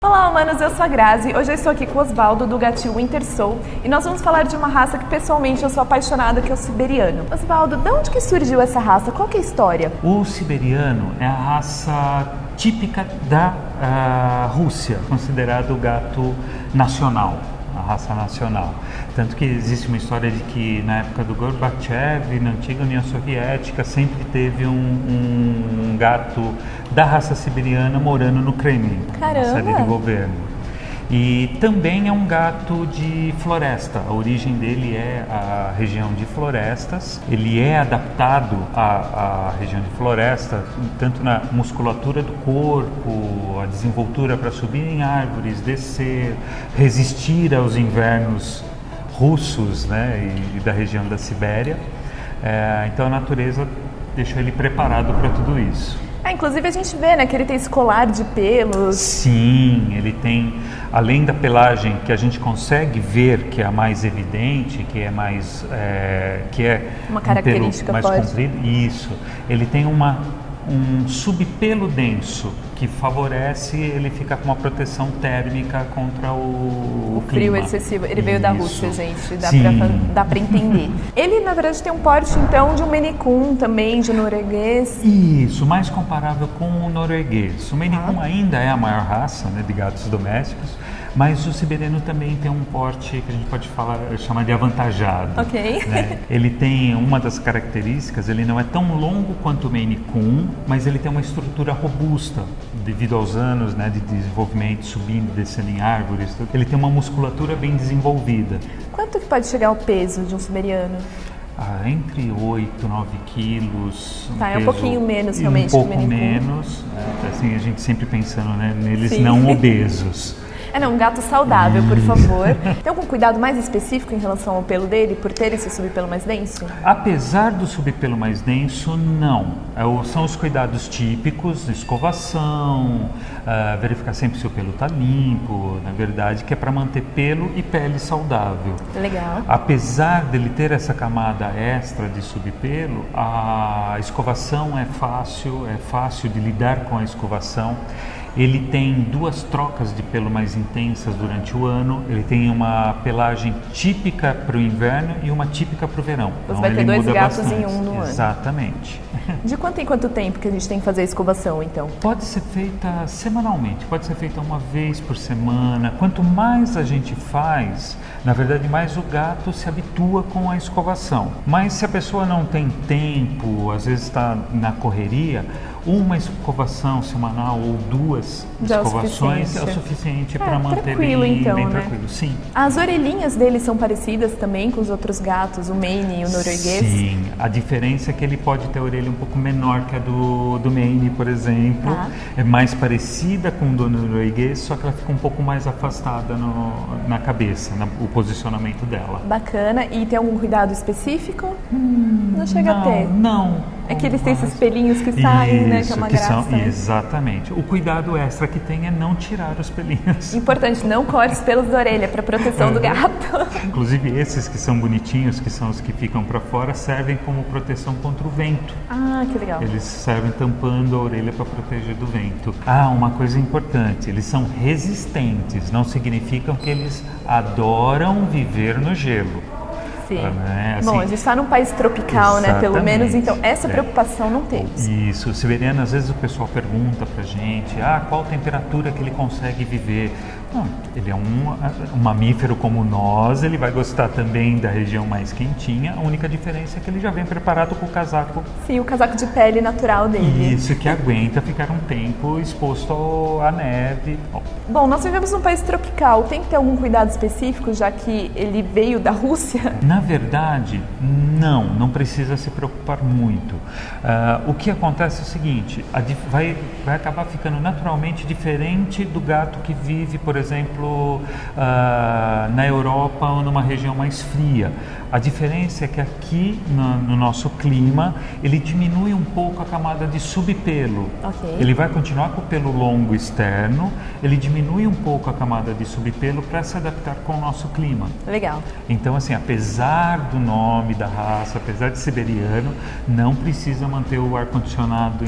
Olá, humanos, eu sou a Grazi. Hoje eu estou aqui com o Osvaldo do gatinho Winter Soul e nós vamos falar de uma raça que pessoalmente eu sou apaixonada, que é o siberiano. Osvaldo, de onde que surgiu essa raça? Qual que é a história? O siberiano é a raça típica da Rússia, considerado o gato nacional, a raça nacional. Tanto que existe uma história de que na época do Gorbachev, na antiga União Soviética, sempre teve um gato da raça siberiana morando no Kremlin, na sede do governo. E também é um gato de floresta, a origem dele é a região de florestas. Ele é adaptado à região de floresta, tanto na musculatura do corpo, a desenvoltura para subir em árvores, descer, resistir aos invernos russos, né, e da região da Sibéria. Então a natureza deixou ele preparado para tudo isso. Inclusive a gente vê, né, que ele tem esse colar de pelos. Sim, ele tem, além da pelagem que a gente consegue ver, que é a mais evidente, que é mais, que é uma característica mais comprido, isso. Ele tem um subpelo denso que favorece ele ficar com uma proteção térmica contra o frio clima. excessivo. Ele veio da Rússia, gente, dá pra entender. Ele, na verdade, tem um porte, então, de um Maine Coon também, de norueguês. Isso, mais comparável com o norueguês. O Maine Coon ainda é a maior raça, né, de gatos domésticos, mas o siberiano também tem um porte que a gente pode chamar de avantajado. Ok. Né? Ele tem uma das características, ele não é tão longo quanto o Maine Coon, mas ele tem uma estrutura robusta, devido aos anos, né, de desenvolvimento, subindo, descendo em árvores. Ele tem uma musculatura bem desenvolvida. Quanto que pode chegar o peso de um siberiano? Entre 8 e 9 quilos. É um pouquinho menos, realmente. Um pouco menos. Assim, a gente sempre pensando, né, neles Sim. não obesos. Um gato saudável, por favor. Tem algum cuidado mais específico em relação ao pelo dele, por ter esse subpelo mais denso? Apesar do subpelo mais denso, não. São os cuidados típicos, escovação, verificar sempre se o pelo está limpo, na verdade, que é para manter pelo e pele saudável. Legal. Apesar dele ter essa camada extra de subpelo, a escovação é fácil de lidar com a escovação. Ele tem 2 trocas de pelo mais intensas durante o ano. Ele tem uma pelagem típica para o inverno e uma típica para o verão. Você vai ter 2 gatos bastante. em um no ano. Exatamente. De quanto em quanto tempo que a gente tem que fazer a escovação, então? Pode ser feita semanalmente, pode ser feita uma vez por semana. Quanto mais a gente faz, na verdade, mais o gato se habitua com a escovação. Mas se a pessoa não tem tempo, às vezes está na correria, uma escovação semanal ou 2 escovações é o suficiente para manter bem tranquilo. Sim. As orelhinhas dele são parecidas também com os outros gatos, o Maine e o norueguês? Sim, a diferença é que ele pode ter a orelha um pouco menor que a do Maine, por exemplo. É mais parecida com o do norueguês, só que ela fica um pouco mais afastada na cabeça, o posicionamento dela. Bacana. E tem algum cuidado específico? Não chega a ter? Não. É que eles têm esses pelinhos que saem, né? Que é uma graça. Exatamente. O cuidado extra que tem é não tirar os pelinhos. Importante, não corte os pelos da orelha para proteção do gato. Inclusive esses que são bonitinhos, que são os que ficam para fora, servem como proteção contra o vento. Que legal. Eles servem tampando a orelha para proteger do vento. Uma coisa importante, eles são resistentes, não significa que eles adoram viver no gelo. Sim. Assim, bom, a gente está num país tropical, né? Pelo menos, então essa preocupação não temos. Isso, o siberiano, às vezes o pessoal pergunta pra gente, qual temperatura que ele consegue viver? Não, ele é um mamífero como nós, ele vai gostar também da região mais quentinha, a única diferença é que ele já vem preparado com o casaco. Sim, o casaco de pele natural dele. Isso, que aguenta ficar um tempo exposto à neve. Bom, nós vivemos num país tropical, tem que ter algum cuidado específico, já que ele veio da Rússia? Na verdade, não precisa se preocupar muito. O que acontece é o seguinte, vai acabar ficando naturalmente diferente do gato que vive, por exemplo, na Europa ou numa região mais fria. A diferença é que aqui no nosso clima, ele diminui um pouco a camada de subpelo. Okay. Ele vai continuar com o pelo longo externo, ele diminui um pouco a camada de subpelo para se adaptar com o nosso clima. Legal. Então, assim, apesar do nome da raça, apesar de siberiano, não precisa manter o ar-condicionado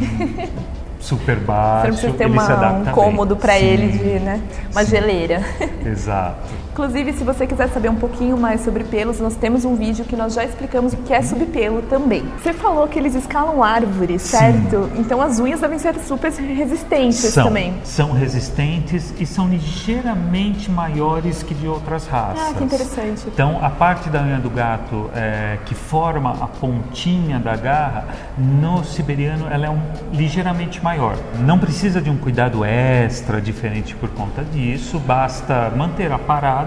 super baixo, Você não precisa ter ele se adapta um bem. cômodo para Sim, ele de, né, uma sim. geleira. Exato. Inclusive, se você quiser saber um pouquinho mais sobre pelos, nós temos um vídeo que nós já explicamos o que é subpelo também. Você falou que eles escalam árvores, certo? Então as unhas devem ser super resistentes também. São resistentes e são ligeiramente maiores que de outras raças. Ah, que interessante. Então, a parte da unha do gato que forma a pontinha da garra, no siberiano ela é ligeiramente maior. Não precisa de um cuidado extra diferente por conta disso, basta manter a parada.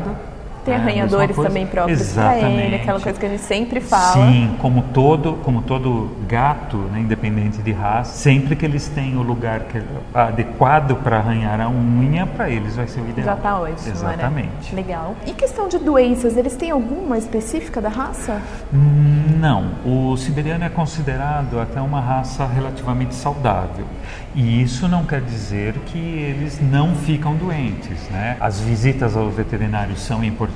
Tem arranhadores também próprios para ele, aquela coisa que a gente sempre fala. Sim, como todo gato, né, independente de raça, sempre que eles têm o lugar adequado para arranhar a unha, para eles vai ser o ideal. Já está ótimo. Exatamente. Né? Legal. E questão de doenças, eles têm alguma específica da raça? Não. O siberiano é considerado até uma raça relativamente saudável. E isso não quer dizer que eles não ficam doentes, né? As visitas ao veterinário são importantes,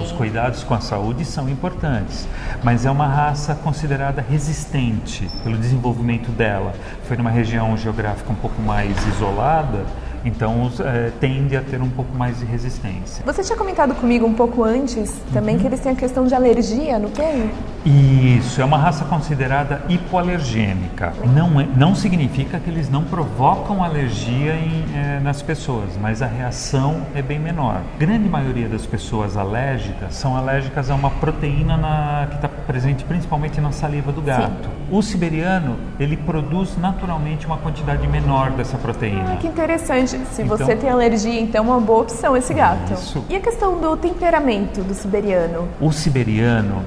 os cuidados com a saúde são importantes, mas é uma raça considerada resistente pelo desenvolvimento dela. Foi numa região geográfica um pouco mais isolada, então tende a ter um pouco mais de resistência. Você tinha comentado comigo um pouco antes também que eles têm a questão de alergia no pelo? Isso, é uma raça considerada hipoalergênica. Não significa que eles não provocam alergia nas pessoas, mas a reação é bem menor. A grande maioria das pessoas alérgicas são alérgicas a uma proteína que está presente principalmente na saliva do gato. Sim. O siberiano, ele produz naturalmente uma quantidade menor dessa proteína. Ah, que interessante. Se você tem alergia, então é uma boa opção esse gato. Isso. E a questão do temperamento do siberiano? O siberiano,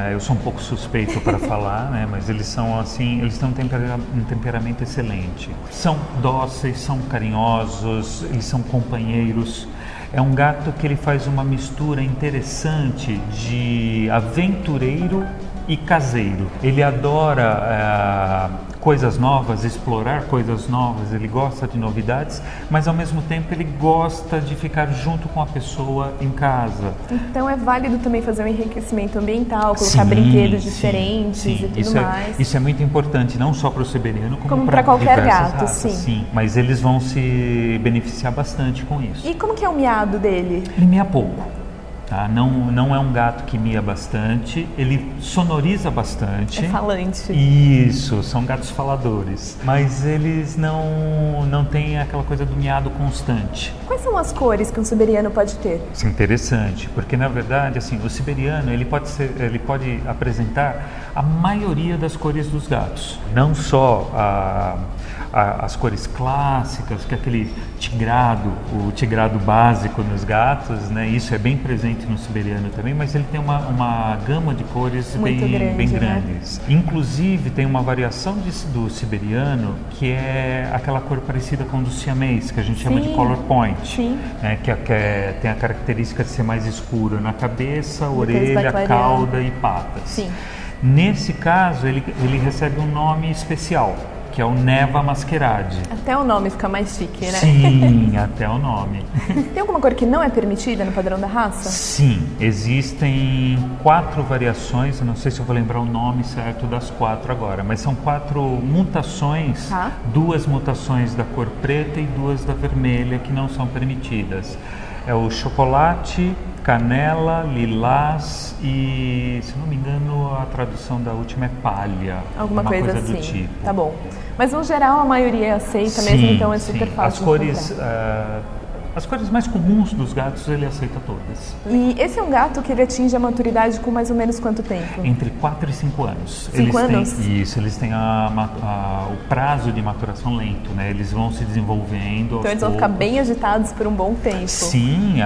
eu sou um pouco suspeito para falar, né? Mas eles são assim, eles têm um temperamento excelente. São dóceis, são carinhosos, eles são companheiros. É um gato que ele faz uma mistura interessante de aventureiro e caseiro. Ele adora coisas novas, explorar coisas novas, ele gosta de novidades, mas ao mesmo tempo ele gosta de ficar junto com a pessoa em casa. Então é válido também fazer um enriquecimento ambiental, colocar brinquedos diferentes e tudo mais. Isso é muito importante, não só para o siberiano, como para qualquer gato, raças, sim. Mas eles vão se beneficiar bastante com isso. E como que é o miado dele? Ele mia pouco. Tá? Não é um gato que mia bastante, ele sonoriza bastante. É falante. Isso, são gatos faladores. Mas eles não têm aquela coisa do miado constante. Quais são as cores que um siberiano pode ter? Isso é interessante, porque na verdade assim, o siberiano ele pode apresentar a maioria das cores dos gatos. Não só as cores clássicas, que é aquele o tigrado básico nos gatos, né? Isso é bem presente no siberiano também, mas ele tem uma gama de cores bem grandes. Né? Inclusive tem uma variação do siberiano que é aquela cor parecida com o do siamês, que a gente chama de color point, né? Que tem a característica de ser mais escuro na cabeça, orelha, cauda e patas. Sim. Nesse caso ele recebe um nome especial, que é o Neva Masquerade. Até o nome fica mais chique, né? Sim, até o nome. Tem alguma cor que não é permitida no padrão da raça? Sim, existem 4 variações, eu não sei se eu vou lembrar o nome certo das 4 agora, mas são 4 mutações, 2 mutações da cor preta e 2 da vermelha que não são permitidas. É o chocolate, canela, lilás e, se não me engano, a tradução da última é palha. Alguma coisa assim. Do tipo. Tá bom. Mas no geral a maioria aceita mesmo, então é super fácil. As cores mais comuns dos gatos ele aceita todas. E esse é um gato que ele atinge a maturidade com mais ou menos quanto tempo? Entre 4 e 5 anos. 5 anos? Eles têm o prazo de maturação lento, né? Eles vão se desenvolvendo. Então eles vão ficar bem agitados por um bom tempo. Sim,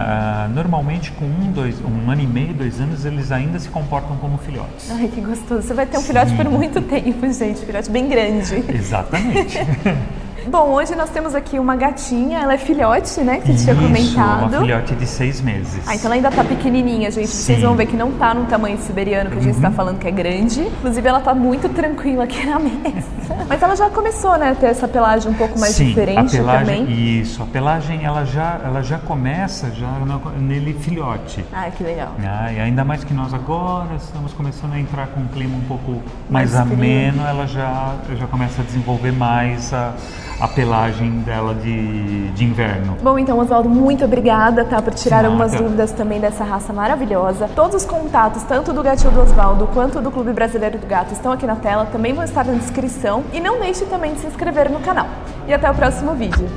normalmente com 1 ano e meio, 2 anos, eles ainda se comportam como filhotes. Ai, que gostoso. Você vai ter um filhote por muito tempo, gente. Filhote bem grande. Exatamente. Bom, hoje nós temos aqui uma gatinha, ela é filhote, né, que você tinha comentado. Uma filhote de 6 meses. Ah, então ela ainda tá pequenininha, gente. Sim. Vocês vão ver que não tá num tamanho siberiano, que a gente tá falando que é grande. Inclusive, ela tá muito tranquila aqui na mesa. Mas ela já começou, né, a ter essa pelagem um pouco mais diferente a pelagem, também. Isso, a pelagem ela já começa nele filhote. Ah, que legal. E ainda mais que nós agora estamos começando a entrar com um clima um pouco mais ameno, ela já começa a desenvolver mais a pelagem dela de inverno. Bom, então, Oswaldo, muito obrigada, tá, por tirar algumas dúvidas também dessa raça maravilhosa. Todos os contatos, tanto do Gatil do Oswaldo quanto do Clube Brasileiro do Gato, estão aqui na tela, também vão estar na descrição. E não deixe também de se inscrever no canal. E até o próximo vídeo.